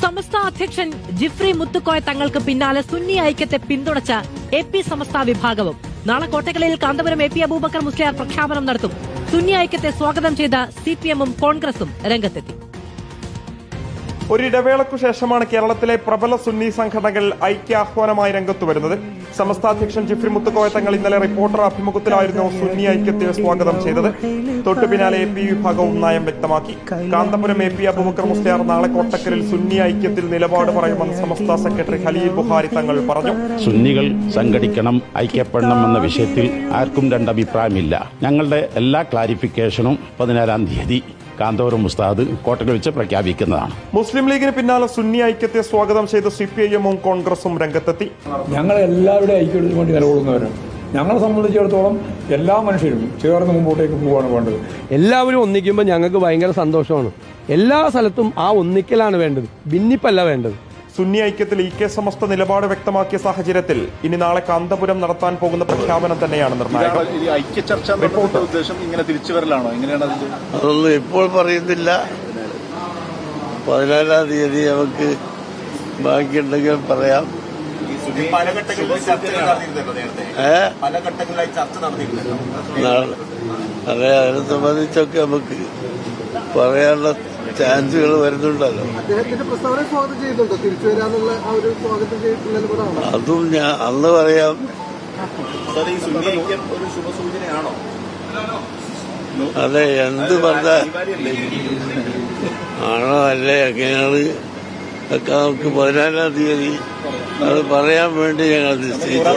സമസ്ത അധ്യക്ഷൻ ജിഫ്രി മുത്തുക്കോയ തങ്ങൾക്ക് പിന്നാലെ സുന്നി ഐക്യത്തെ പിന്തുണച്ച AP സമസ്ത വിഭാഗവും നാളെ കോട്ടക്കലിൽ കാന്തപുരം AP അബൂബക്കർ മുസ്ലിയാർ പ്രഖ്യാപനം നടത്തും. സുന്നി ഐക്യത്തെ സ്വാഗതം ചെയ്ത CPM-ഉം കോൺഗ്രസും രംഗത്തെത്തി. ഒരിടവേളയ്ക്കു ശേഷമാണ് കേരളത്തിലെ പ്രബല സുന്നി സംഘടനകൾ ഐക്യാഹ്വാനമായി രംഗത്തു വരുന്നത്. സമസ്ത അധ്യക്ഷൻ ജിഫ്രി മുത്തുക്കോയ തങ്ങൾ ഇന്നലെ റിപ്പോർട്ടർ അഭിമുഖത്തിലായിരുന്നു സുന്നി ഐക്യത്തെ സ്വാഗതം ചെയ്തത്. തൊട്ടു പിന്നാലെ AP വിഭാഗവും നയം വ്യക്തമാക്കി. കാന്തപുരം AP അബൂബക്കർ മുസ്ലിയാർ നാളെ കോട്ടക്കലിൽ സുന്നി ഐക്യത്തിൽ നിലപാട് പറയുമെന്ന് സമസ്ത സെക്രട്ടറി ഖലീൽ ബുഖാരി തങ്ങൾ പറഞ്ഞു. സുന്നികൾ സംഘടിക്കണം, ഐക്യപ്പെടണം എന്ന വിഷയത്തിൽ ആർക്കും രണ്ടഭിപ്രായമില്ല. ഞങ്ങളുടെ എല്ലാ ക്ലാരിഫിക്കേഷനും 17-ാം തീയതി കാന്തപുരം ഉസ്താദ് കോട്ടക്കൽ വെച്ച് പ്രഖ്യാപിക്കുന്നതാണ്. മുസ്ലിം ലീഗിന് പിന്നാലെ സുന്നി ഐക്യത്തെ സ്വാഗതം ചെയ്ത് CPIM-ഉം കോൺഗ്രസും രംഗത്തെത്തി. ഞങ്ങൾ എല്ലാവരുടെ ഐക്യത്തിന് വേണ്ടി നിലകൊള്ളുന്നവരാണ്. ഞങ്ങളെ സംബന്ധിച്ചിടത്തോളം എല്ലാ മനുഷ്യരും ചേർന്ന് മുമ്പോട്ടേക്ക് പോവുകയാണ് വേണ്ടത്. എല്ലാവരും ഒന്നിക്കുമ്പോൾ ഞങ്ങൾക്ക് ഭയങ്കര സന്തോഷമാണ്. എല്ലാ സ്ഥലത്തും ആ ഒന്നിക്കലാണ് വേണ്ടത്, ഭിന്നിപ്പല്ല വേണ്ടത്. സുന്നി ഐക്യത്തിൽ EK സമസ്ത നിലപാട് വ്യക്തമാക്കിയ സാഹചര്യത്തിൽ ഇനി നാളെ കാന്തപുരം നടത്താൻ പോകുന്ന പ്രഖ്യാപനം തന്നെയാണ് നിർണായകം. ഉദ്ദേശം ഇങ്ങനെ തിരിച്ചുവരലാണോ? എങ്ങനെയാണ് അതൊന്നും ഇപ്പോൾ പറയുന്നില്ല. 14-ാം തീയതി നമുക്ക് ബാക്കിയുണ്ടെങ്കിൽ പറയാം. അതെ, അതിനെ സംബന്ധിച്ചൊക്കെ നമുക്ക് പറയാനുള്ള ചാൻസുകൾ വരുന്നുണ്ടല്ലോ. അതും ഞാൻ അന്ന് പറയാം. അതെ, എന്ത് പറഞ്ഞാൽ ആണോ അല്ലേ എങ്ങനെയാണ് ഒക്കെ നമുക്ക് 14-ാം തീയതി അത് പറയാൻ വേണ്ടി ഞങ്ങൾ നിശ്ചയിച്ചു.